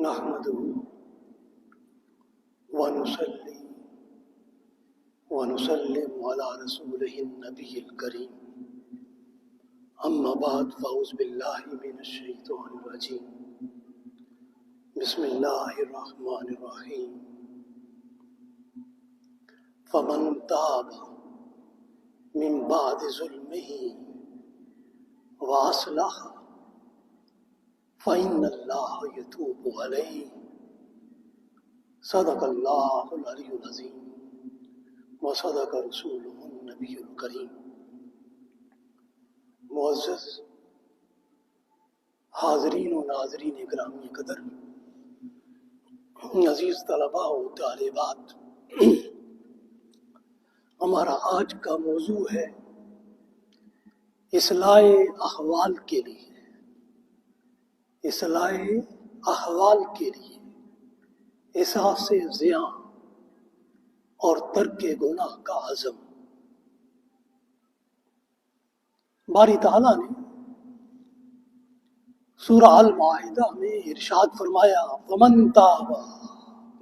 نحمده ونصلي ونسلم على رسوله النبي الكريم أما بعد فأعوذ بالله من الشيطان الرجيم بسم الله الرحمن الرحيم فمن تاب من بعد ظلمه وأصلح فإن الله يتوب عليه صدق الله العلي العظيم وصدق رسوله النبي الكريم۔ معزز حاضرین و ناظرین گرامی قدر، عزیز طلباء و طالبات، ہمارا آج کا موضوع ہے اصلاح احوال کے لیے، اصلاح احوال کے لیے احساس زیاں اور ترک گناہ کا عزم۔ باری تعالیٰ نے سورہ المائدہ میں ارشاد فرمایا وَمَن تَابَ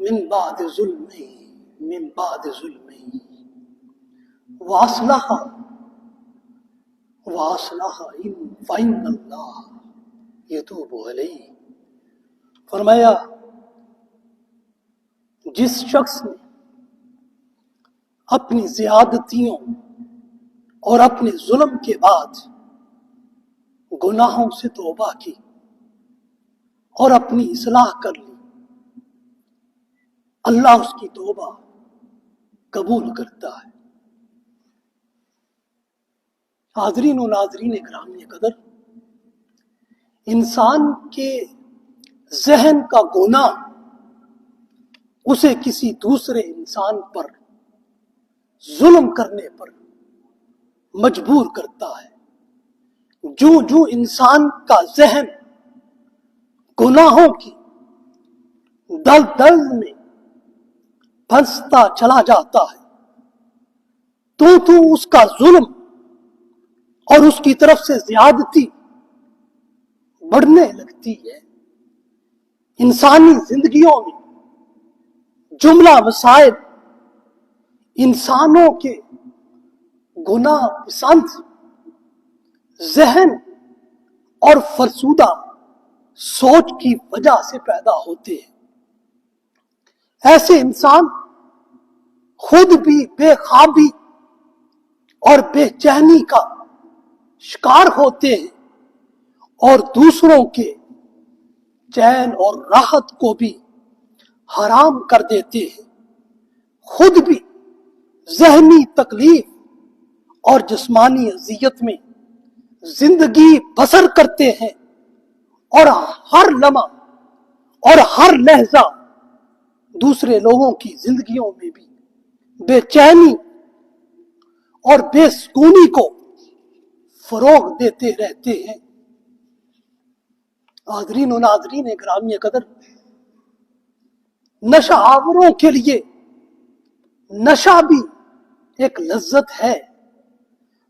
مِن بَعْدِ ظُلْمِهِ وَأَصْلَحَ فَإِنَّ اللَّهَ يَتُوبُ عَلَيْهِ۔ فرمایا جس شخص نے اپنی زیادتیوں اور اپنے ظلم کے بعد گناہوں سے توبہ کی اور اپنی اصلاح کر لی، اللہ اس کی توبہ قبول کرتا ہے۔ حاضرین و ناظرین گرامی قدر، انسان کے ذہن کا گناہ اسے کسی دوسرے انسان پر ظلم کرنے پر مجبور کرتا ہے۔ جو انسان کا ذہن گناہوں کی دلدل میں پھنستا چلا جاتا ہے تو اس کا ظلم اور اس کی طرف سے زیادتی بڑھنے لگتی ہے۔ انسانی زندگیوں میں جملہ مسائل انسانوں کے گناہ پسند ذہن اور فرسودہ سوچ کی وجہ سے پیدا ہوتے ہیں۔ ایسے انسان خود بھی بے خوابی اور بے چینی کا شکار ہوتے ہیں اور دوسروں کے چین اور راحت کو بھی حرام کر دیتے ہیں، خود بھی ذہنی تکلیف اور جسمانی اذیت میں زندگی بسر کرتے ہیں، اور ہر لمحہ اور ہر لحظہ دوسرے لوگوں کی زندگیوں میں بھی بے چینی اور بے سکونی کو فروغ دیتے رہتے ہیں۔ حاضرین و ناظرین گرامی قدر، نشہ آوروں کے لیے نشہ بھی ایک لذت ہے،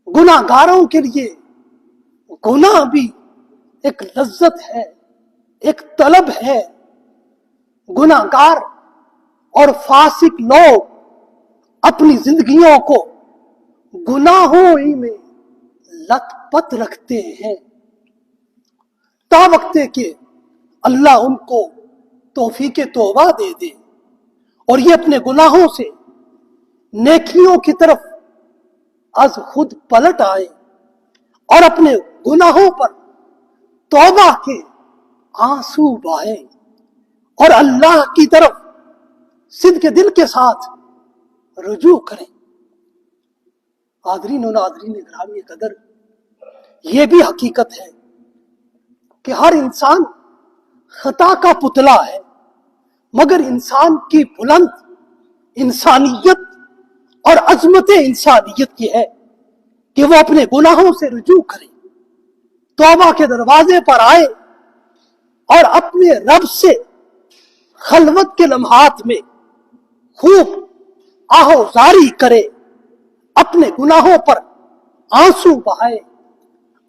گناہ گاروں کے لیے گناہ بھی ایک لذت ہے، ایک طلب ہے۔ گناہ گار اور فاسق لوگ اپنی زندگیوں کو گناہوں ہی میں لت پت رکھتے ہیں تا وقت کہ اللہ ان کو توفیق توبہ دے دے اور یہ اپنے گناہوں سے نیکیوں کی طرف از خود پلٹ آئے اور اپنے گناہوں پر توبہ کے آنسو بہائیں اور اللہ کی طرف صدق دل کے ساتھ رجوع کریں۔ حاضرین و ناظرین گرامی قدر، یہ بھی حقیقت ہے کہ ہر انسان خطا کا پتلا ہے، مگر انسان کی بلند انسانیت اور عظمت انسانیت یہ ہے کہ وہ اپنے گناہوں سے رجوع کرے، توبہ کے دروازے پر آئے اور اپنے رب سے خلوت کے لمحات میں خوب آہوزاری کرے، اپنے گناہوں پر آنسو بہائے،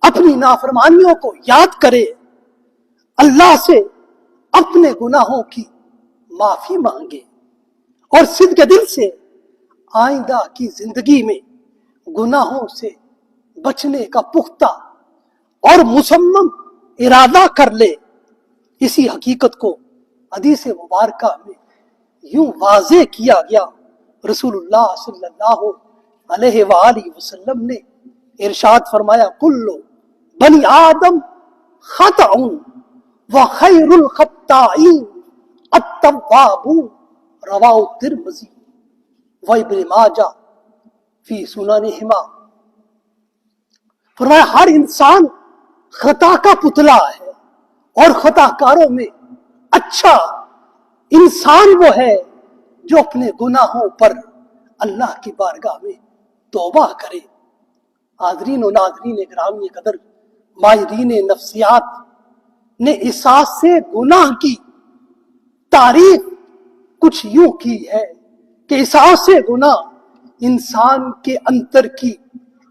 اپنی نافرمانیوں کو یاد کرے، اللہ سے अपने गुनाहों की माफी मांगे और सिद्ध दिल से आइंदा की जिंदगी में गुनाहों से बचने का पुख्ता और मुसम्मम इरादा कर ले। इसी हकीकत को हदीस मुबारका में यूं वाज़े किया गया। रसूलुल्लाह सल्लल्लाहु अलैहि वसल्लम ने इरशाद फरमाया, कुल्लु बनी आदम खताउन व खैरुल खत्ताईन अत्तवाबून, रवाहु तिरमिज़ी व इब्न माजा फी सुननिहिमा। फरमाया हर इंसान खता का पुतला है और खताकारों में अच्छा इंसान वो है जो अपने गुनाहों पर अल्लाह की बारगाह में तौबा करे। हाज़रीन और नाज़रीन गिरामी कदर, माहिरीन नफ्सियात ने एहसास से गुनाह की तारीफ कुछ यूं की है कि एहसास से गुनाह इंसान के अंदर की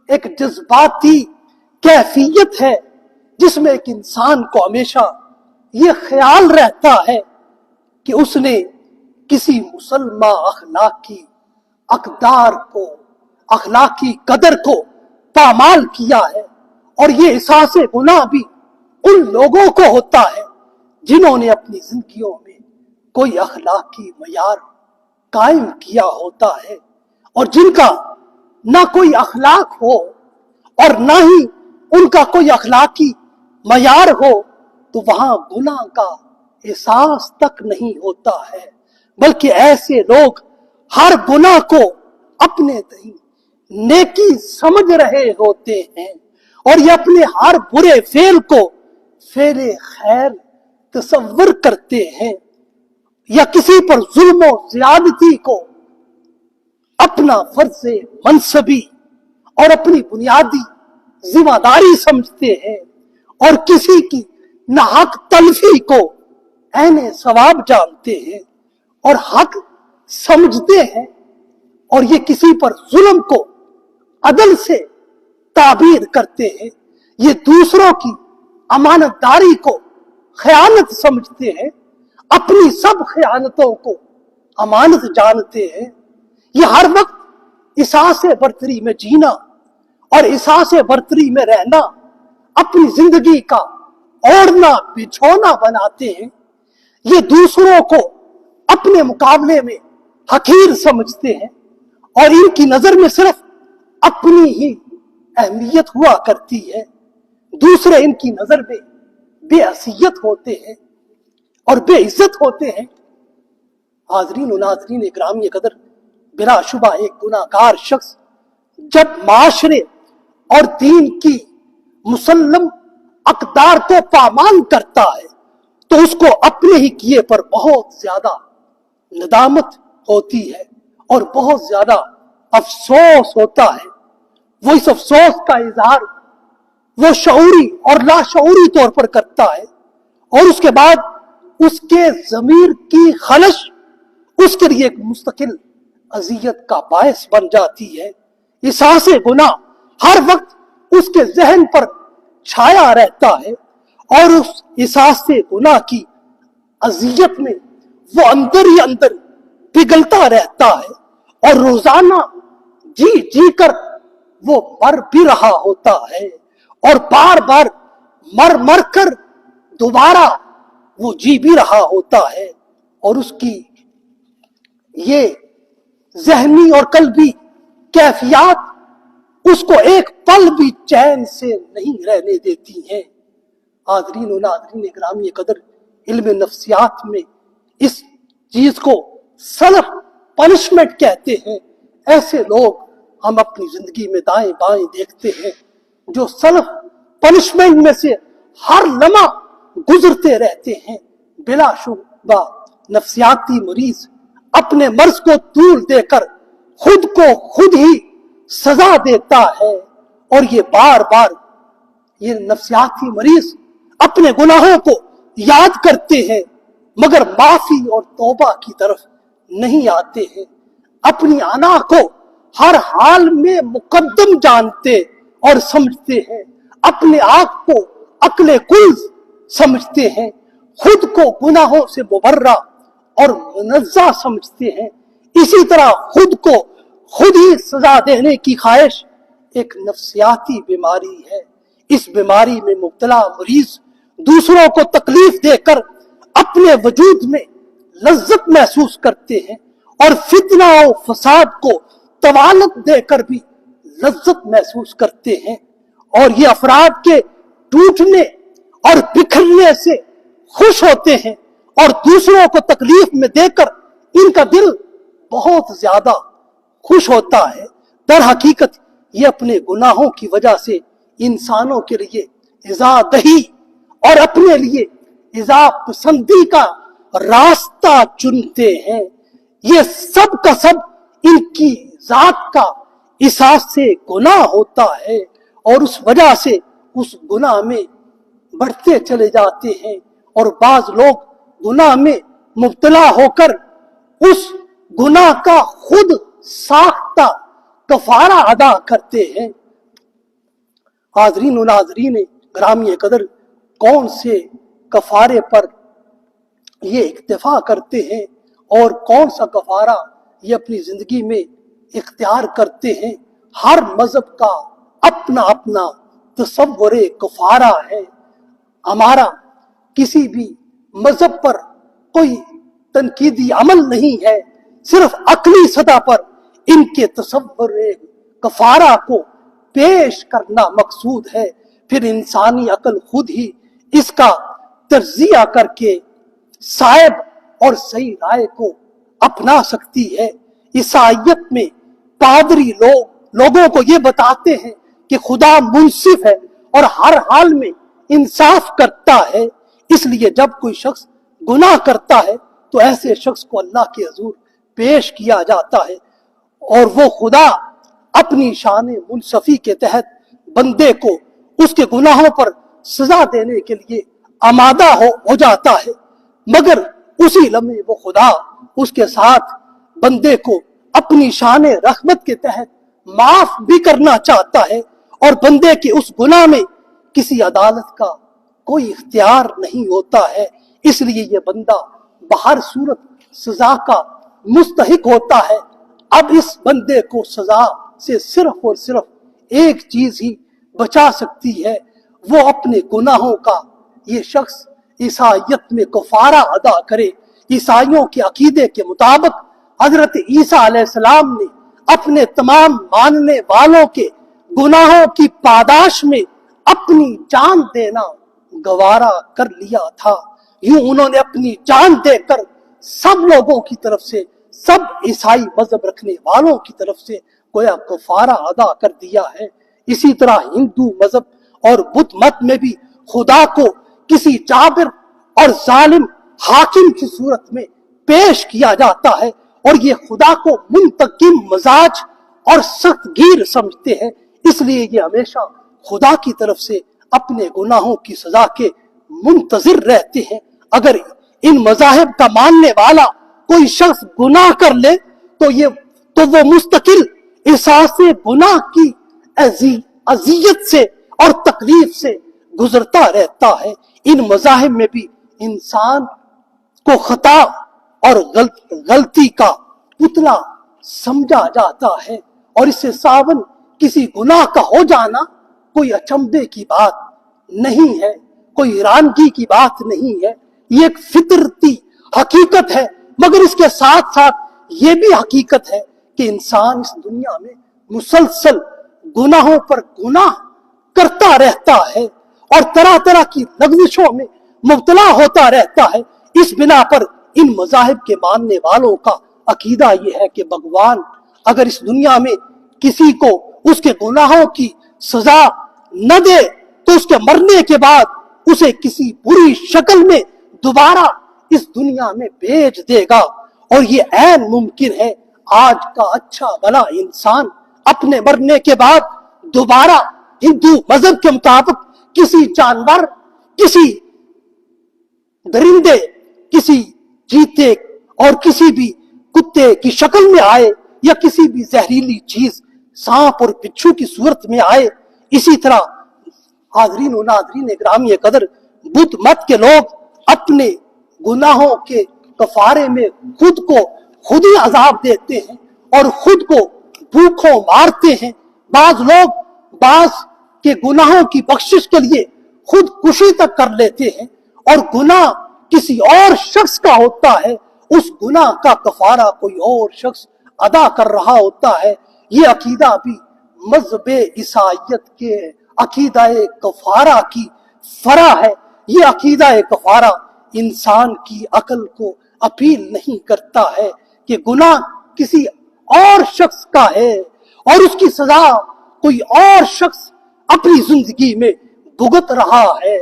एक जज्बाती कैफियत है जिसमें एक इंसान को हमेशा ये ख्याल रहता है कि उसने किसी मुसलमान अखलाकी अकदार को, अखलाकी कदर को पामाल किया है। और ये एहसास गुनाह भी उन लोगों को होता है जिन्होंने अपनी जिंदगियों में कोई अखलाकी मयार कायम किया होता है और जिनका ना कोई अखलाक हो और ना ही उनका कोई अखलाकी मयार हो, तो वहां गुनाह का एहसास तक नहीं होता है। बल्कि ऐसे लोग हर गुनाह को अपने तही नेकी समझ रहे होते हैं और ये अपने हर बुरे फेल को फेले खैर तसव्वुर करते हैं या किसी पर जुल्म और ज़्यादती को अपना फर्ज मनसबी और अपनी बुनियादी जिम्मेदारी समझते हैं और किसी की नाहक तलफी को ऐने सवाब जानते हैं और हक समझते हैं और ये किसी पर जुल्म को अदल से ताबीर करते हैं। ये दूसरों की अमानतदारी को खयानत समझते हैं, अपनी सब खयानतों को अमानत जानते हैं। ये हर वक्त एहसास बरतरी में जीना और एहसास बरतरी में रहना अपनी जिंदगी का ओढ़ना बिछोना बनाते हैं। ये दूसरों को अपने मुकाबले में हकीर समझते हैं और इनकी नजर में सिर्फ अपनी ही अहमियत हुआ करती है, दूसरे इनकी नजर में बेहसियत होते हैं और बेइज्जत होते हैं। हाज़रीन और नाज़रीन इकरामी कदर, बिलाशुबा एक गुनाहगार शख्स जब माशरे और दीन की मुसल्लम अकदार को पामाल करता है तो उसको अपने ही किए पर बहुत ज्यादा नदामत होती है और बहुत ज्यादा अफसोस होता है। वो इस अफसोस का इजहार वो शऊरी और लाशऊरी तौर पर करता है और उसके बाद उसके ज़मीर की खलश उसके लिए एक मुस्तकिल अजियत का बायस बन जाती है। एहसास गुनाह हर वक्त उसके जहन पर छाया रहता है और उस एहसास गुनाह की अजियत में वो अंदर ही अंदर पिघलता रहता है और रोजाना जी जी कर वो मर भी रहा होता है और बार बार मर मर कर दोबारा वो जी भी रहा होता है और उसकी ये ज़हनी और कल्बी कैफियत उसको एक पल भी चैन से नहीं रहने देती हैं। हाज़रीन और नाज़रीन इकरामी कदर, इल्म नफ्सियात में इस चीज को सलफ पनिशमेंट कहते हैं। ऐसे लोग हम अपनी जिंदगी में दाएं बाएं देखते हैं जो सलफ पनिशमेंट में से हर लम्हा गुजरते रहते हैं। बिलाशुबा नफ्सियाती मरीज अपने मर्ज को तूल देकर खुद को खुद ही सजा देता है और ये बार बार ये नफ्सियाती मरीज अपने गुनाहों को याद करते हैं मगर माफी और तौबा की तरफ नहीं आते हैं। अपनी अना को हर हाल में मुकद्दम जानते और समझते हैं, अपने आप को अक्ले कुल समझते हैं, खुद को गुनाहों से मुबर्रा और मुनज़्ज़ा समझते हैं, इसी तरह खुद को खुद ही सजा देने की ख्वाहिश एक नफ्सियाती बीमारी है। इस बीमारी में मुब्तला मरीज दूसरों को तकलीफ देकर अपने वजूद में लज्जत महसूस करते हैं और फितना और फसाद को तवालत देकर भी लज्जत महसूस करते हैं, और ये अफराद के टूटने और बिखरने से खुश होते हैं और दूसरों को तकलीफ में देकर इनका दिल बहुत ज्यादा खुश होता है। दर हकीकत ये अपने गुनाहों की वजह से इंसानों के लिए इज़ादही और अपने लिए इज़ा पसंदी का रास्ता चुनते हैं। ये सब का सब इनकी जात का एहसास से गुनाह होता है और उस वजह से उस गुनाह में बढ़ते चले जाते हैं, और बाज लोग गुनाह में मुब्तला होकर उस गुनाह का खुद साख्ता कफारा अदा करते हैं। हाज़रीन व नाज़रीन ग्रामी कदर, कौन से कफारे पर ये इक्तिफा करते हैं और कौन सा कफारा ये अपनी जिंदगी में इख्तियार करते हैं। हर मजहब का अपना अपना तसव्वुर कफारा है। हमारा किसी भी मजहब पर कोई तनकीदी अमल नहीं है, सिर्फ अक्ली सतह पर इनके तसव्वुर कफारा को पेश करना मकसूद है। फिर इंसानी अकल खुद ही इसका तर्जिया करके साइब और सही राय को अपना सकती है। ईसाइयत में पादरी लोगों को ये बताते हैं कि खुदा मुंसिफ है और हर हाल में इंसाफ करता है, इसलिए जब कोई शख्स गुनाह करता है तो ऐसे शख्स को अल्लाह के हुजूर पेश किया जाता है और वो खुदा अपनी शान मुनसफी के तहत बंदे को उसके गुनाहों पर सजा देने के लिए आमादा हो जाता है। मगर उसी लम्हे वो खुदा उसके साथ बंदे को अपनी शान रहमत के तहत माफ भी करना चाहता है और बंदे के उस गुनाह में किसी अदालत का कोई इख्तियार नहीं होता है, इसलिए ये बंदा बहर सूरत सजा का मुस्तहिक होता है। अब इस बंदे को सजा से सिर्फ और सिर्फ एक चीज ही बचा सकती है, वो अपने गुनाहों का ये शख्स ईसाइयत में कफारा अदा करे। ईसाइयों के अकीदे के मुताबिक हजरत ईसा अलैहिस्सलाम ने अपने तमाम मानने वालों के गुनाहों की पादाश में अपनी जान देना गवारा कर लिया था। यूं उन्होंने अपनी जान देकर सब लोगों की तरफ से, सब ईसाई मजहब रखने वालों की तरफ से गोया कफारा अदा कर दिया है। इसी तरह हिंदू मजहब और बुद्ध मत में भी खुदा को किसी जाबिर और जालिम हाकिम की सूरत में पेश किया जाता है और ये खुदा को मुंतकिम मजाज और सख्तगीर समझते हैं, इसलिए ये हमेशा खुदा की तरफ से अपने गुनाहों की सजा के मुंतजिर रहते हैं। अगर इन मजाहिब का मानने वाला कोई शख्स गुनाह कर ले तो वो मुस्तकिल एहसास गुनाह की अजियत से और तकलीफ से गुजरता रहता है। इन मजाहिब में भी इंसान को खता और गलती का पुतला समझा जाता है और इससे सावन किसी गुनाह का हो जाना कोई अचंभे की बात नहीं है, कोई हैरानगी की बात नहीं है। ये एक फितरती हकीकत है, मगर इसके साथ साथ ये भी हकीकत है कि इंसान इस दुनिया में मुसलसल गुनाहों पर गुनाह करता रहता है और तरह तरह की लग़ज़िशों में मुब्तला होता रहता है। इस बिना पर इन मज़ाहिब के मानने वालों का अकीदा ये है कि भगवान अगर इस दुनिया में किसी को उसके गुनाहों की सजा न दे तो उसके मरने के बाद उसे किसी बुरी शक्ल में दोबारा इस दुनिया में भेज देगा। और ये ऐन मुमकिन है आज का अच्छा भला इंसान अपने मरने के बाद दोबारा हिंदू मजहब के मुताबिक किसी जानवर, किसी दरिंदे, किसी चीते और किसी भी कुत्ते की शक्ल में आए या किसी भी जहरीली चीज सांप और बिच्छू की सूरत में आए। इसी तरह हाज़रीन व नाज़रीन ग्रामी कदर बुद्ध मत के लोग अपने गुनाहों के कफारे में खुद को खुद ही अजाब देते हैं और खुद को भूखों मारते हैं। बाज लोग बाज के गुनाहों की बख्शिश के लिए खुद कुशी तक कर लेते हैं और गुनाह किसी और शख्स का होता है, उस गुनाह का कफारा कोई और शख्स अदा कर रहा होता है। ये अकीदा भी मज़हब ईसाइयत के अकीदा कफारा की फरा है। ये अकीदा कफारा इंसान की अकल को अपील नहीं करता है कि गुनाह किसी और शख्स का है और उसकी सजा कोई और शख्स अपनी जिंदगी में भुगत रहा है।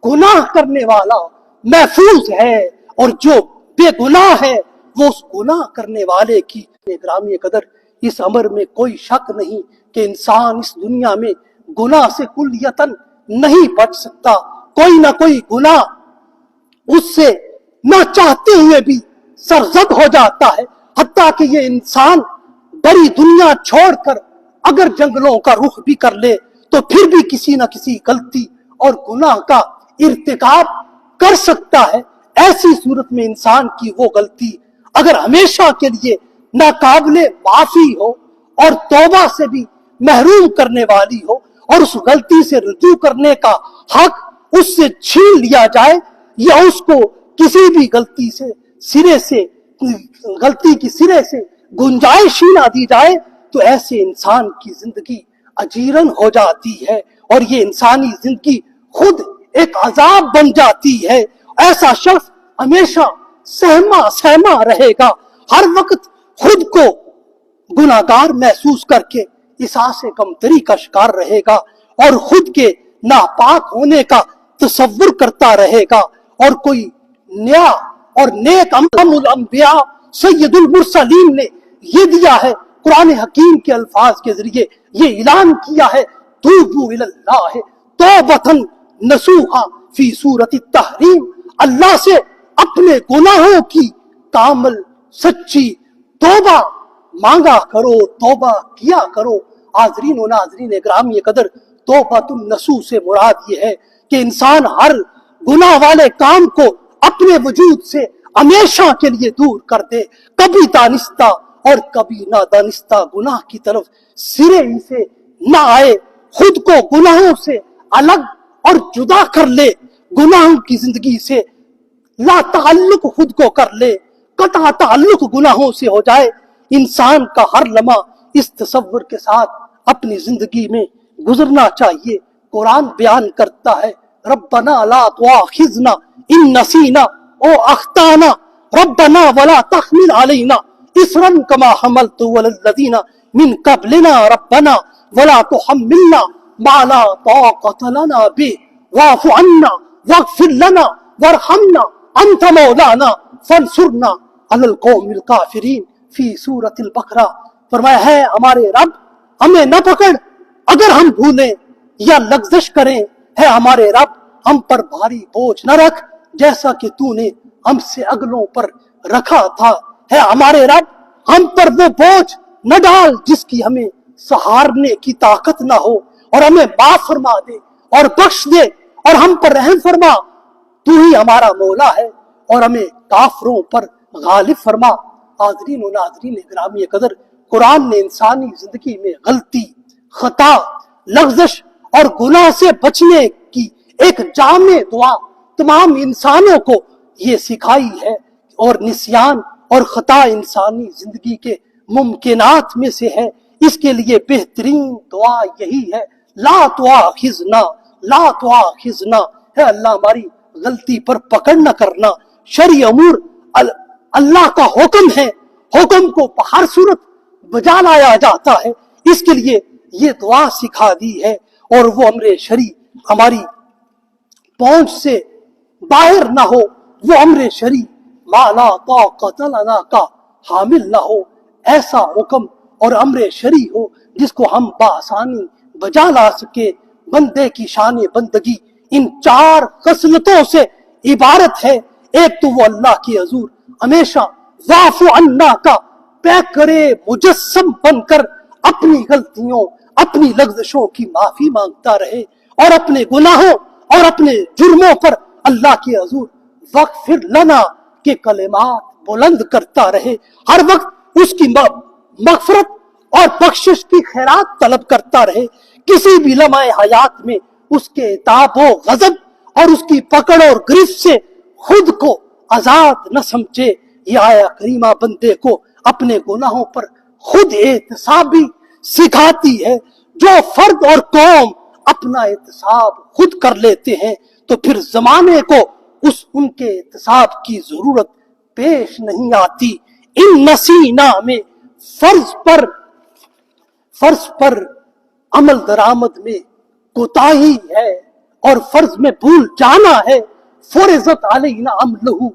गुनाह करने वाला महफूज है और जो बेगुनाह है वो उस गुनाह करने वाले की ग्रामी कदर। इस अमर में कोई शक नहीं कि इंसान इस दुनिया में गुनाह से कुल्लियतन नहीं बच सकता। कोई ना कोई गुनाह उससे न चाहते हुए भी सरजद हो जाता है। हत्ता कि ये इंसान बड़ी दुनिया छोड़कर अगर जंगलों का रुख भी कर ले तो फिर भी किसी न किसी गलती और गुनाह का इर्तिकाब कर सकता है। ऐसी सूरत में इंसान की वो गलती अगर हमेशा के लिए नाकाबिले माफी हो और तौबा से भी महरूम करने वाली हो और उस गलती से रुजू करने का हक उससे छीन लिया जाए या उसको किसी भी गलती की सिरे से गुंजाइश ही ना दी जाए, तो ऐसे इंसान की जिंदगी अजीरन हो जाती है और ये इंसानी जिंदगी खुद एक अजाब बन जाती है। ऐसा शख्स हमेशा सहमा रहेगा, हर वक्त खुद को गुनाहगार महसूस करके इसासे कमतरी का शिकार रहेगा और खुद के नापाक होने का तसव्वुर करता रहेगा। और कोई नया और नेक अमल अंबिया सैयदुल मुरसलीन ने ये दिया है, कुरान हकीम के अल्फाज के जरिए ये ऐलान किया है, तूबू इलल्लाह तौबतन नसूहा फी सूरत तहरीम। अल्लाह से अपने गुनाहों की कामल सच्ची तौबा मांगा करो, तौबा किया करो। हाज़रीन व नाज़रीन ग्रामी कदर, तौबतुन नसूह से मुराद ये है कि इंसान हर गुनाह वाले काम को अपने वजूद से हमेशा के लिए दूर कर दे, कभी दानिस्ता और कभी नादानिस्ता गुनाह की तरफ सिरे ही से न आए, खुद को गुनाहों से अलग और जुदा कर ले, गुनाहों की जिंदगी से ला ताल्लुक खुद को कर ले, कता ताल्लुक गुनाहों से हो जाए। इंसान का हर लम्हा इस तसव्वुर के साथ अपनी जिंदगी में गुजरना चाहिए। कुरान बयान करता है, रब्बना ला तुआखिजना इन नसीना ओ अख्ताना रब्बना वला तहमिल अलैना इसरन कमा हमलतु अलल्लज़ीना मिन क़ब्लिना रब्बना वला तुहम्मिलना मा ला ताक़त लना बिही वाफ़ु अन्ना वग़फ़िर लना वरहमना अंत मौलाना फंसुरना अलल कौमिल काफिरीन फी सूरतिल बकरा। फरमाया है हमारे रब हमें न पकड़ अगर हम भूलें या लग़ज़श करें, है हमारे रब हम पर भारी बोझ न रख जैसा कि तूने हमसे अगलों पर रखा था। है हमारे रब हम पर वो बोझ न डाल जिसकी हमें सहारने की ताकत न हो, और हमें माफ फरमा दे और बख्श दे और हम पर रहम फरमा। तू ही हमारा मौला है और हमें काफरों पर गालिब फरमा। हाज़रीन व नाज़रीन ग्रामी कदर, कुरान ने इंसानी जिंदगी में गलती, खता, लग़ज़श और गुनाह से बचने की एक जामे दुआ तमाम इंसानों को ये सिखाई है। और निस्यान और खता इंसानी जिंदगी के मुमकिनात में से है। इसके लिए बेहतरीन दुआ यही है, ला तुआखिज़ना, ला तुआखिज़ना, है अल्लाह हमारी गलती पर पकड़ न करना। शरई अमूर अल्लाह का हुक्म है, हुक्म को हर सूरत बजा लाया जाता है। इसके लिए ये दुआ सिखा दी है और वो अमरे शरी हमारी पहुंच से बाहर ना हो, वो अमरे शरी माला ताक़त लना का हामिल ना हो। ऐसा हुक्म और अमरे शरी हो जिसको हम बासानी बजा ला सके। बंदे की शान बंदगी इन चार खसलतों से इबारत है। एक तो वो अल्लाह की हजूर हमेशा वाफ़ु अन्ना का पैकरे मुजस्सम बनकर अपनी गलतियों, अपनी लग़ज़शों की माफी मांगता रहे और अपने गुनाहों और अपने जुर्मों पर अल्लाह के हजूर वग़फ़िर लना के कलिमात बुलंद करता रहे, हर वक्त उसकी मग़फ़िरत और बख्शिश की खैरात तलब करता रहे। किसी भी लम्हे हयात में उसके ताब व गज़ब और उसकी पकड़ और गिरफ्त से खुद को आजाद न समझे। ये आया करीमा बंदे को अपने गुनाहों पर खुद एहतिसाबी सिखाती है। जो फर्द और कौम अपना एहतिसाब खुद कर लेते हैं तो फिर जमाने को उनके एहतिसाब की जरूरत पेश नहीं आती। इन नसीना में फर्ज पर अमल दरामद में कोताही है और फर्ज में भूल जाना है। फुरिज़त अलैना अमलहु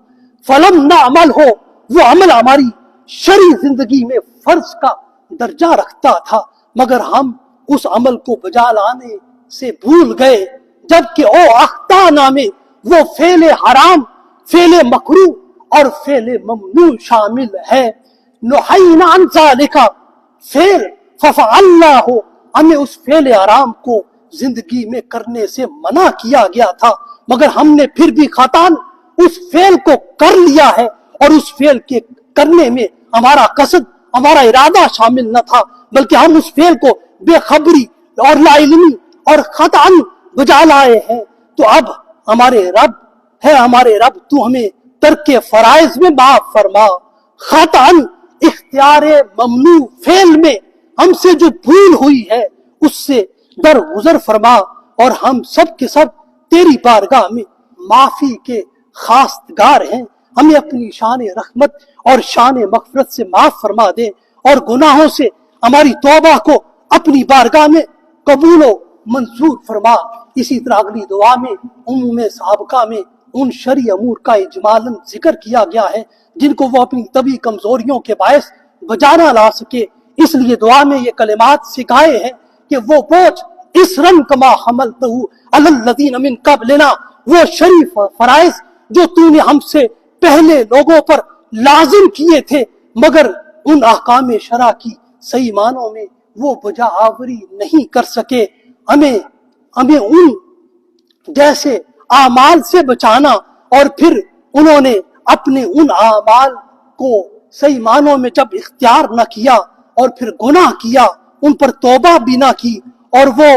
फलम ना अमल हो, वो अमल हमारी शरी जिंदगी में फर्ज का दर्जा रखता था मगर हम उस अमल को बजा लाने से भूल गए। जबकि ओ अख्ताना में वो फेले हराम, फेले मकरू और फेले ममनू शामिल है। नुहैना अन ज़ालिका फेल फफ़अलना हो, हमें उस फेले हराम को जिंदगी में करने से मना किया गया था मगर हमने फिर भी खतान उस फेल को कर लिया है और उस फेल के करने में हमारा कसद, हमारा इरादा शामिल न था बल्कि हम उस फेल को बेखबरी और लाइल्मी और खतान बजा लाए हैं। तो अब हमारे रब तू हमें तर्के फराइज में माफ फरमा, खतान इख्तियारे ममनू फेल में हमसे जो भूल हुई है उससे दरगुजर फरमा और हम सब के सब तेरी बारगाह में माफी के खास्तगार हैं। हमें अपनी शान रहमत और शान मग़फ़िरत से माफ फरमा दे और गुनाहों से हमारी तौबा को अपनी बारगाह में कबूल व मंसूर फरमा। इसी तरह अगली दुआ में उम्म साबका में उन शरी अमूर का इजमालन जिक्र किया गया है जिनको वो अपनी तभी कमजोरियों के बायस बजाना ला सके। इसलिए दुआ में ये कलिमात सिखाए हैं कि वो बोझ इस रन कमा हमल तहु अलल्लज़ीन मिन क़ब्लिना, वो शरीफ फराइज जो तूने हमसे पहले लोगों पर लाजिम किए थे मगर उन अहकाम शरा की सही मानों में वो बजा आवरी नहीं कर सके। हमें उन जैसे आमाल से बचाना और फिर उन्होंने अपने उन आमाल को सही मानों में जब इख्तियार न किया और फिर गुनाह किया, उन पर तौबा भी ना की और वो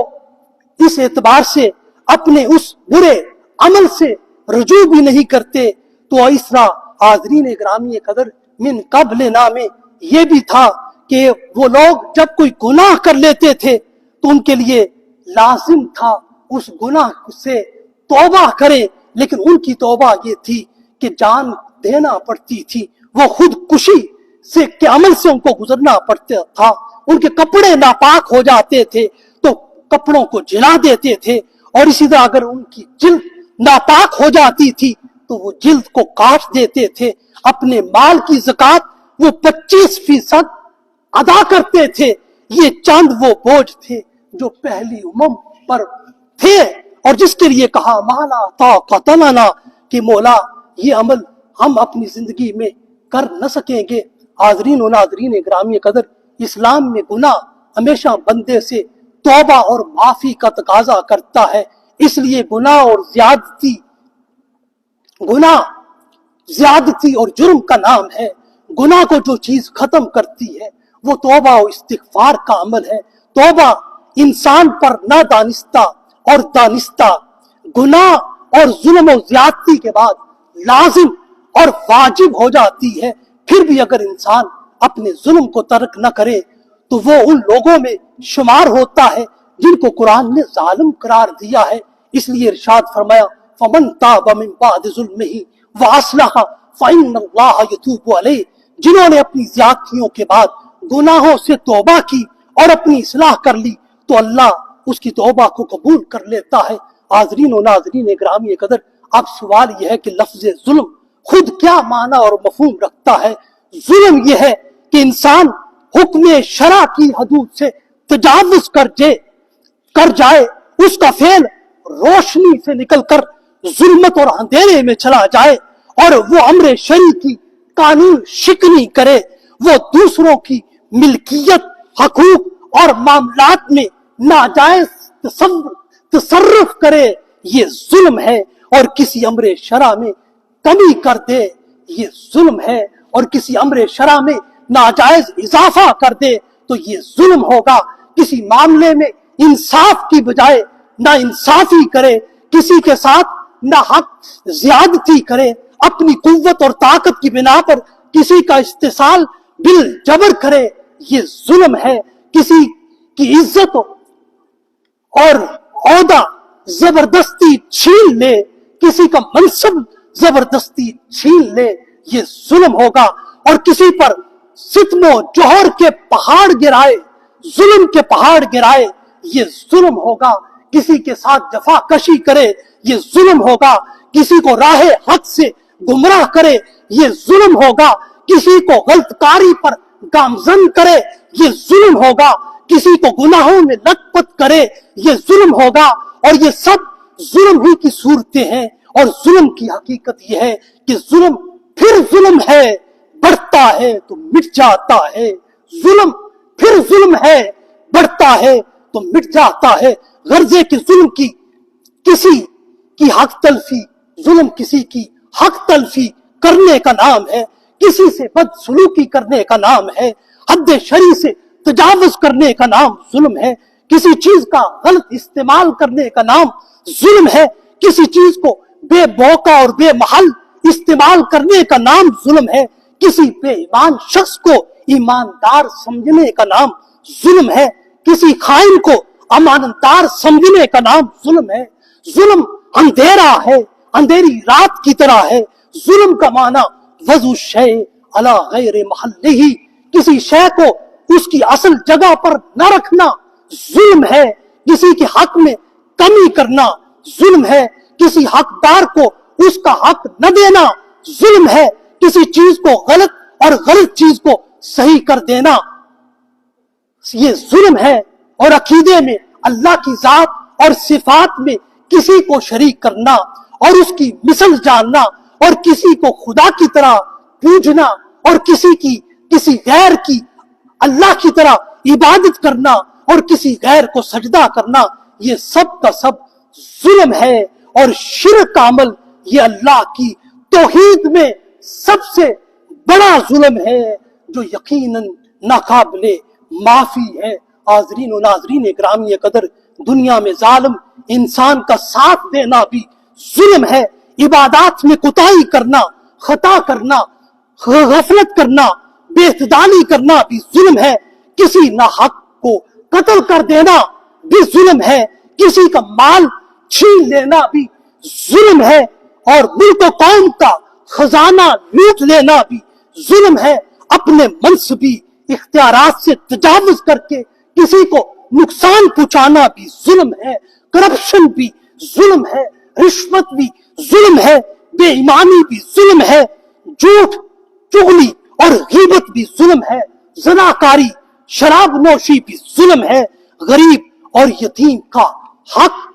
इस एतबार से अपने उस बुरे अमल से रुजू भी नहीं करते। तो इसरा हाज़रीन ग्रामी कदर मिन क़ब्लिना में ये भी था कि वो लोग जब कोई गुनाह कर लेते थे तो उनके लिए लाजिम था उस गुनाह से तौबा करें, लेकिन उनकी तौबा ये थी कि जान देना पड़ती थी, वो खुदकुशी से के अमल से उनको गुजरना पड़ता था। उनके कपड़े नापाक हो जाते थे तो कपड़ों को जला देते थे और इसी तरह अगर उनकी जिल्द नापाक हो जाती थी तो वो जिल्द को काट देते थे। अपने माल की ज़कात वो 25% अदा करते थे। ये चंद वो बोझ थे जो पहली उम्म पर थे और जिसके लिए कहा माला ताक़त लना कि मौला ये अमल हम अपनी जिंदगी में कर न सकेंगे। हाज़रीन व नाज़रीन ग्रामी कदर, इस्लाम में गुनाह हमेशा बंदे से तौबा और माफी का तकाजा करता है। इसलिए गुनाह ज्यादती और जुर्म का नाम है। गुनाह को जो चीज खत्म करती है वो तौबा और इस्तिग़फ़ार का अमल है। तौबा इंसान पर ना दानिस्ता और दानिस्ता गुनाह और जुल्म और ज्यादती के बाद लाजिम और वाजिब हो जाती है। फिर भी अगर इंसान अपने जुल्म को तर्क न करे तो वो उन लोगों में शुमार होता है जिनको कुरान ने जालिम करार दिया है। इसलिए इरशाद फरमाया फमन ताब मिन बाद जुल्मिही व अस्लहा फइन्नल्लाह यतूबु अलैह, जिन्होंने अपनी ज्यादतियों के बाद गुनाहों से तौबा की और अपनी इस्लाह कर ली तो अल्लाह उसकी तौबा को कबूल कर लेता है। हाज़रीन व नाज़रीन ग्रामी कदर, अब सवाल यह है कि लफ्ज़ जुल्म खुद क्या माना और मफ़हूम रखता है। जुल्म यह है कि इंसान हुक्म शरा की हदूद से तजावुज कर जाए, उसका फेल रोशनी से निकलकर जुल्मत और अंधेरे में चला जाए और वो अमरे शरी की कानून शिकनी करे, वो दूसरों की मिल्कियत, हकूक और मामलात में नाजायज तसर्रुफ करे। ये जुल्म है और किसी अमरे शरा में कमी कर दे ये जुल्म है, और किसी अमरे शरा में नाजायज इजाफा कर दे तो ये जुल्म होगा। किसी मामले में इंसाफ की बजाय ना इंसाफी करे, किसी के साथ ना हक ज्यादती करे, अपनी कुव्वत और ताकत की बिना पर किसी का इस्तेसाल बिल जबर करे, ये जुल्म है। किसी की इज्जत और औदा जबरदस्ती छीन ले, किसी का मनसब जबरदस्ती छीन ले, ये जुल्म होगा। और किसी पर सितमो जोहर के पहाड़ गिराए, जुल्म के पहाड़ गिराए, ये जुल्म होगा। किसी के साथ जफाकशी करे, ये जुल्म होगा। किसी को राहे हक से गुमराह करे, ये जुल्म होगा। किसी को गलतकारी पर गामजन करे, ये जुल्म होगा। किसी को गुनाहों में लथपथ करे, ये जुल्म होगा। और ये सब जुल्म ही की सूरतें हैं। और जुल्म की हकीकत यह है कि जुल्म फिर जुल्म है, बढ़ता है तो मिट जाता है। जुल्म फिर जुल्म है, बढ़ता है तो मिट जाता है। गर्जे की जुल्म की किसी की हक तलफी, जुल्म किसी की हक तलफी करने का नाम है। किसी से बदसलूकी करने का नाम है। हद शरी से तजावुज करने का नाम जुल्म है। किसी चीज का गलत इस्तेमाल करने का नाम जुल्म है। किसी चीज को बेमौका और बेमहल इस्तेमाल करने का नाम जुल्म है। किसी बेईमान शख्स को ईमानदार समझने का नाम जुल्म है। किसी खाइन को अमानतदार समझने का नाम जुल्म है। जुल्म अंधेरा है, अंधेरी रात की तरह है। जुल्म का माना वजू शय अला गैर महल्लिही, किसी शय को उसकी असल जगह पर न रखना जुल्म है। किसी के हक में कमी करना जुल्म है। किसी हकदार को उसका हक न देना जुल्म है। किसी चीज को गलत और गलत चीज को सही कर देना ये जुल्म है। और अकीदे में अल्लाह की जात और सिफात में किसी को शरीक करना और उसकी मिसल जानना और किसी को खुदा की तरह पूजना और किसी गैर की अल्लाह की तरह इबादत करना और किसी गैर को सजदा करना, ये सब का सब जुल्म है। और शिर्क का अमल ये अल्लाह की तौहीद में सबसे बड़ा जुल्म है जो यकीनन नाकाबिले माफी है। हाज़रीन व नाज़रीन इकरामी कदर, दुनिया में जालिम इंसान का साथ देना भी जुल्म है। इबादत में कोताही करना, खता करना, गफलत करना, बेइत्दाली करना भी जुल्म है। किसी नाहक को कत्ल कर देना भी जुल्म है। किसी का माल छीन लेना भी जुल्म है। और मुल्क व कौम का खजाना लूट लेना भी जुल्म है। अपने मनसबी इख्तियारात से तजावुज करके किसी को नुकसान पहुंचाना भी जुल्म है। करप्शन भी जुल्म है। रिश्वत भी जुल्म है। बेईमानी भी जुल्म है। झूठ, चुगली और गीबत भी जुल्म है। ज़नाकारी, शराब नोशी भी जुल्म है। गरीब और यतीम का हक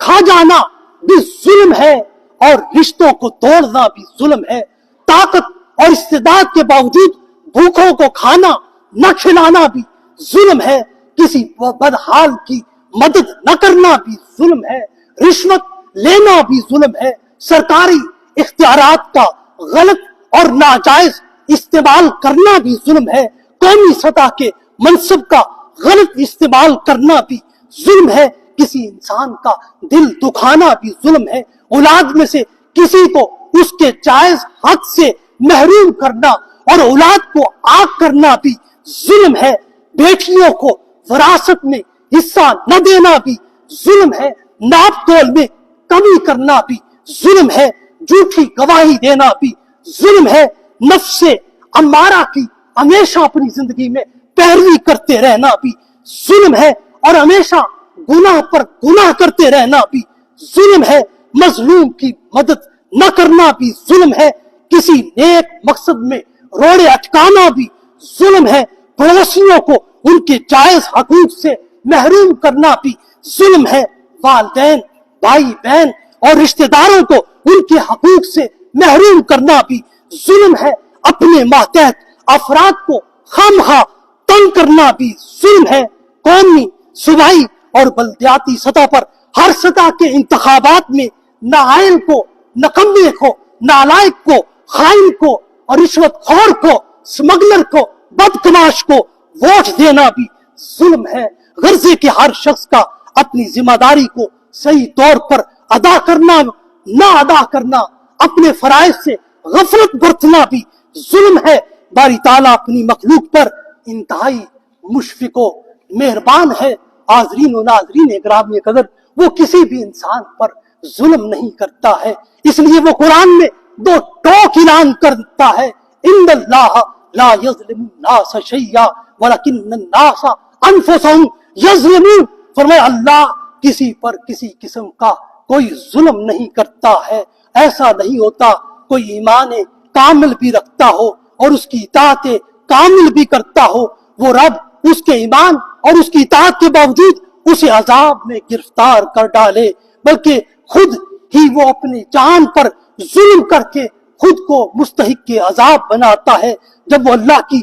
खा जाना भी जुल्म है। और रिश्तों को तोड़ना भी जुल्म है। ताकत और इस्तेदाद के बावजूद भूखों को खाना न खिलाना भी जुल्म है। किसी बदहाल की मदद न करना भी जुल्म है। रिश्वत लेना भी जुल्म है। सरकारी इख्तियारात का गलत और नाजायज इस्तेमाल करना भी जुल्म है। कौमी सतह के मनसब का गलत इस्तेमाल करना भी जुल्म है। किसी इंसान का दिल दुखाना भी जुल्म है। औलाद में से किसी को उसके जायज हक से महरूम करना और औलाद को आग करना भी जुल्म है। बेटियों को विरासत में हिस्सा न देना भी जुल्म है। नाप तोल में कमी करना भी जुल्म है। झूठी गवाही देना भी जुल्म है। नफ्से अम्मारा की हमेशा अपनी जिंदगी में पैरवी करते रहना भी जुल्म है। और हमेशा गुनाह पर गुनाह करते रहना भी जुल्म है। मजलूम की मदद न करना भी जुल्म है। किसी नेक मकसद में रोड़े अटकाना भी जुल्म है। पड़ोसियों को उनके जायज हकूक से महरूम करना भी जुल्म है। वालिदैन, भाई बहन और रिश्तेदारों को उनके हकूक से महरूम करना भी जुल्म है। अपने मातहत अफराद को खामखा तंग करना भी जुल्म है। कौमी, सूबाई और बल्दियाती सतह पर हर सतह के इंतखाबात में नाअहल को, नकम्मे को, नालायक को, खाइन को और रिश्वतखोर को, स्मगलर को, बदतमाश को वोट देना भी जुल्म है। गर्जे के हर शख्स का अपनी जिम्मेदारी को सही तौर पर अदा करना, ना अदा करना, अपने फराइज से गफलत बरतना भी जुल्म है। बारी ताला अपनी मखलूक पर इंतहाई मुशफिको मेहरबान है। हाज़रीन व नाज़रीन ग्रामी कदर, वो किसी भी इंसान पर जुल्म नहीं करता है। इसलिए वो कुरान में दो टोक ऐलान करता है, इन्नल्लाह ला यज़लिमु नास शैया वलकिन्नन्नास अनफुसहुम यज़लिमून। फरमाया अल्लाह किसी पर किसी किस्म का कोई जुल्म नहीं करता है। ऐसा नहीं होता कोई ईमान कामिल भी रखता हो और उसकी इताअत कामिल भी करता हो, वो रब उसके ईमान और उसकी इताअत के बावजूद उसे अजाब में गिरफ्तार कर डाले, बल्कि खुद ही वो अपनी जान पर जुल्म करके खुद को मुस्तहिक के अजाब बनाता है। जब वो अल्लाह की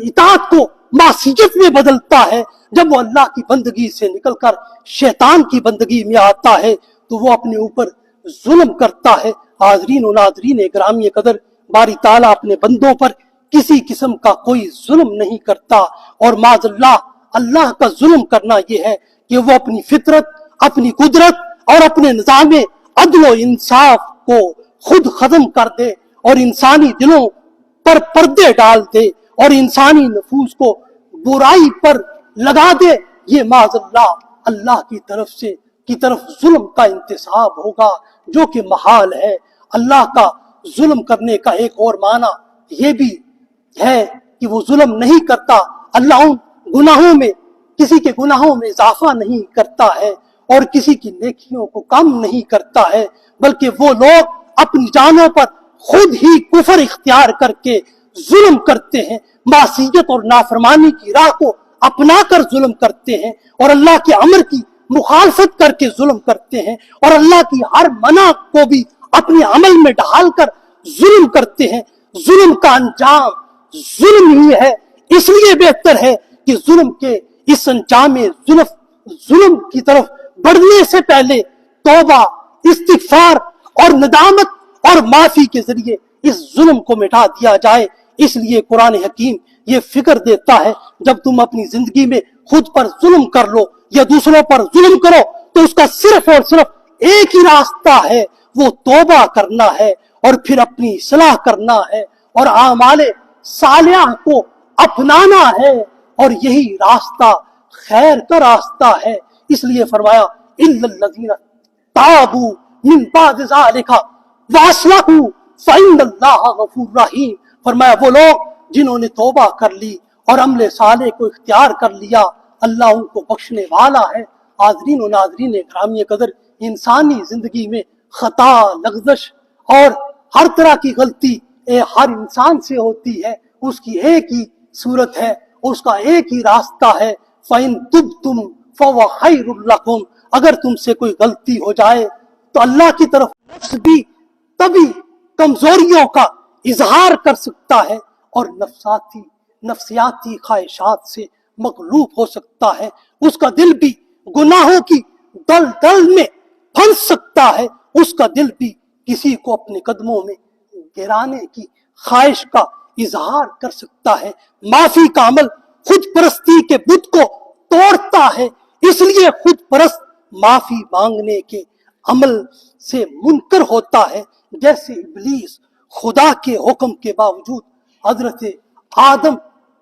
इताअत को मासियत में बदलता है, जब वो अल्लाह की बंदगी से निकलकर शैतान की बंदगी में आता है, तो वो अपने ऊपर जुल्म करता है। हाज़रीन व नाज़रीन ग्रामी कदर, बारी ताला अपने बंदों पर किसी किस्म का कोई जुल्म नहीं करता। और माज़अल्लाह अल्लाह का जुल्म करना यह है कि वो अपनी फितरत, अपनी कुदरत और अपने निज़ाम अदल इंसाफ को खुद खत्म कर दे और इंसानी दिलों पर पर्दे डाल दे और इंसानी नफूस को बुराई पर लगा दे। ये माज़अल्लाह अल्लाह की तरफ जुल्म का इंतसाब होगा, जो कि महाल है। अल्लाह का जुल्म करने का एक और माना यह भी है कि वो जुल्म नहीं करता। अल्लाह गुनाहों में, किसी के गुनाहों में इजाफा नहीं करता है और किसी की नेकियों को कम नहीं करता है, बल्कि वो लोग अपनी जानों पर खुद ही कुफर इख्तियार करके जुल्म करते हैं, मासियत और नाफरमानी की राह को अपना कर जुल्म करते हैं और अल्लाह के अमर की मुखालफत करके जुल्म करते हैं और अल्लाह की हर मना को भी अपने अमल में ढाल कर जुल्म करते हैं। जुल्म का अंजाम जुल्म ही है। इसलिए बेहतर है कि जुल्म के इस अंजाम जुल्म की तरफ बढ़ने से पहले तौबा, इस्तिगफार और नदामत और माफी के जरिए इस जुल्म को मिटा दिया जाए। इसलिए कुरान हकीम ये फिक्र देता है, जब तुम अपनी जिंदगी में खुद पर जुल्म कर लो या दूसरों पर जुल्म करो, तो उसका सिर्फ और सिर्फ एक ही रास्ता है, वो तौबा करना है और फिर अपनी इस्लाह करना है और आमाले सालिहा को अपनाना है, और यही रास्ता खैर का रास्ता है। इसलिए फरमाया इल्लल्लज़ीना ताबू मिन बाद ज़ालिका वअस्लहू फ़इन्नल्लाहा गफूरुर रहीम। फरमाया वो लोग जिन्होंने तौबा कर ली और अमले साले को इख्तियार कर लिया, अल्लाह उनको बख्शने वाला है। हाज़रीन व नाज़रीन ग्रामी कदर, इंसानी जिंदगी में खता, लग़ज़श और हर तरह की गलती हर इंसान से होती है। उसकी एक ही सूरत है, उसका एक ही रास्ता है, फ़इन तुब्तुम फ़हुव खैरुल लकुम। अगर तुमसे कोई गलती हो जाए तो अल्लाह की तरफ नफ्स भी तभी कमजोरियों का इजहार कर सकता है और नफ्सियाती ख्वाहिशात से मगलूब हो सकता है। उसका दिल भी गुनाहों की दलदल में फंस सकता है। उसका दिल भी किसी को अपने कदमों में गिराने की ख्वाहिश का इजहार कर सकता है। माफी का अमल खुद परस्ती के बुत को तोड़ता है। इसलिए खुद परस्त माफी मांगने के अमल से मुनकर होता है। जैसे इब्लीस खुदा के हुक्म के बावजूद हजरत आदम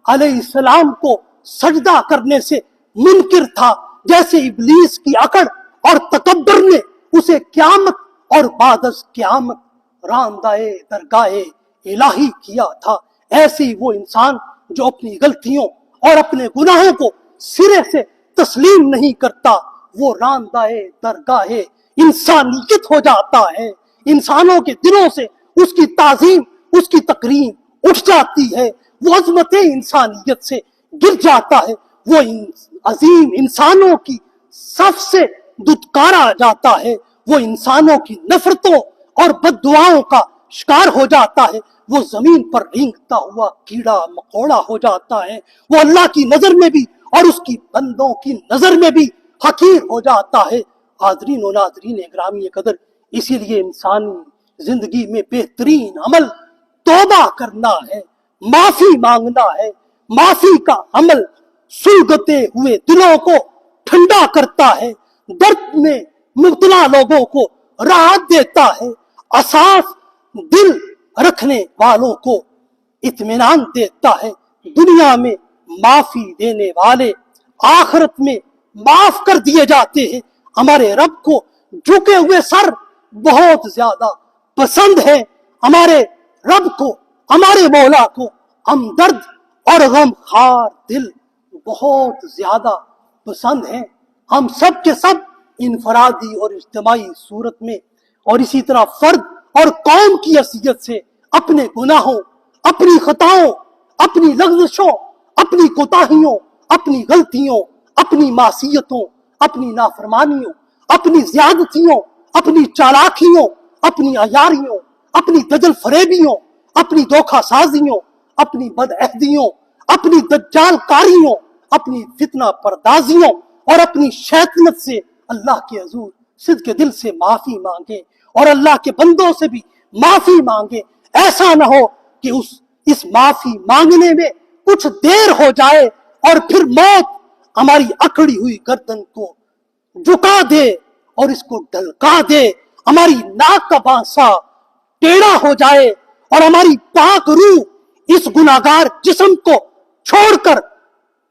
अलैहिस्सलाम को सजदा करने से मुनकिर था, जैसे इब्लीस की अकड़ और तकब्बर ने उसे क़यामत और बादस क़यामत रांदाए दरगाहे इलाही किया था, ऐसे ही वो इंसान जो अपनी गलतियों और अपने गुनाहों को सिरे से तस्लीम नहीं करता, वो रांदाए दरगाहे इंसानियत हो जाता है। इंसानों के दिलों से उसकी ताजीम, उसकी तकरीम उठ जाती है, वो अजमत इंसानियत से गिर जाता है, वो अजीम इंसानों की सफ से दुत्कारा जाता है, वो इंसानों की नफरतों और बद्दुआओं का शिकार हो जाता है, वो जमीन पर रेंगता हुआ कीड़ा मकोड़ा हो जाता है, वो अल्लाह की नजर में भी और उसकी बंदों की नजर में भी हकीर हो जाता है। हाज़रीन व नाज़रीन ग्रामी कदर, इसीलिए इंसानी जिंदगी में बेहतरीन अमल तौबा करना है, माफी मांगना है। माफी का अमल सुलगते हुए दिलों को ठंडा करता है, दर्द में मुब्तला लोगों को राहत देता है, असाफ दिल रखने वालों को इत्मीनान देता है। दुनिया में माफी देने वाले आखिरत में माफ कर दिए जाते हैं। हमारे रब को झुके हुए सर बहुत ज्यादा पसंद है। हमारे रब को, हमारे मौला को हमदर्द और गमखार दिल बहुत ज्यादा पसंद है। हम सब के सब इनफरादी और इज्तिमाई सूरत में और इसी तरह फर्द और कौम की हैसियत से अपने गुनाहों, अपनी खताओं, अपनी लग़ज़िशों, अपनी कोताहियों, अपनी गलतियों, अपनी मासियतों, अपनी नाफरमानियों, अपनी ज़्यादतियों, अपनी चालाकियों, अपनी अयारियों, अपनी दजल फरेबियों, अपनी धोखासाजियों, अपनी बदअहदियों, अपनी दज्जालकारियों, अपनी फितना परदाजियों और अपनी शैतानत से अल्लाह के हुज़ूर सिद्क़ दिल से माफी मांगे और अल्लाह के बंदों से भी माफी मांगे। ऐसा न हो कि इस माफी मांगने में कुछ देर हो जाए और फिर मौत हमारी अकड़ी हुई गर्दन को झुका दे और इसको ढलका दे, हमारी नाक का बांसा टेढ़ा हो जाए और हमारी पाक रूह इस गुनाहगार जिस्म को छोड़कर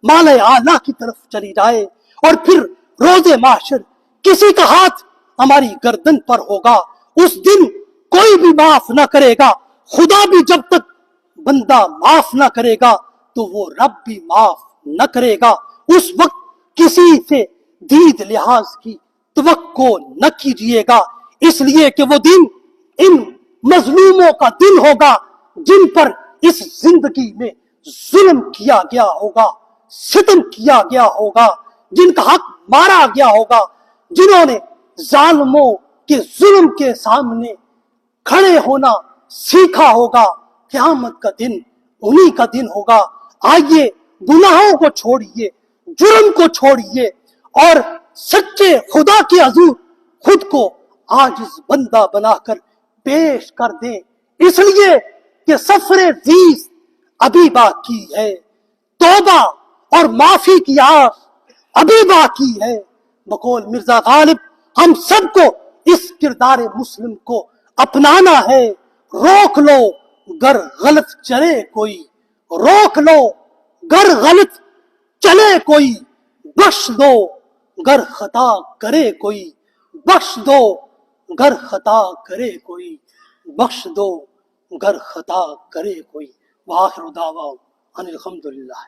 माले आला की तरफ चली जाए और फिर रोजे माशर किसी का हाथ हमारी गर्दन पर होगा। उस दिन कोई भी माफ ना करेगा, खुदा भी जब तक बंदा माफ ना करेगा तो वो रब भी माफ न करेगा। उस वक्त किसी से दीद लिहाज की तवक्को न कीजिएगा, इसलिए कि वो दिन इन मजलूमों का दिन होगा जिन पर इस जिंदगी में जुल्म किया गया होगा, सितम किया गया होगा, जिनका हक मारा गया होगा, जिन्होंने जालिमों के जुल्म के सामने खड़े होना सीखा होगा। क़यामत का दिन उन्हीं का दिन होगा। आइए गुनाहों को छोड़िए, जुर्म को छोड़िए और सच्चे खुदा के हुज़ूर खुद को आजिज़ बंदा बनाकर पेश कर दें, इसलिए कि सफरे ज़ीज़ अभी बाकी है, तौबा और माफी की आस अभी बाकी है। बकौल मिर्जा गालिब हम सबको इस किरदार मुस्लिम को अपनाना है। रोक लो गर गलत चले कोई, रोक लो गर गलत चले कोई, बख्श दो गर खता करे कोई, बख्श दो गर खता करे कोई, बख्श दो गर खता करे कोई। वाखिर दावा अनिल हम्दुलिल्लाह।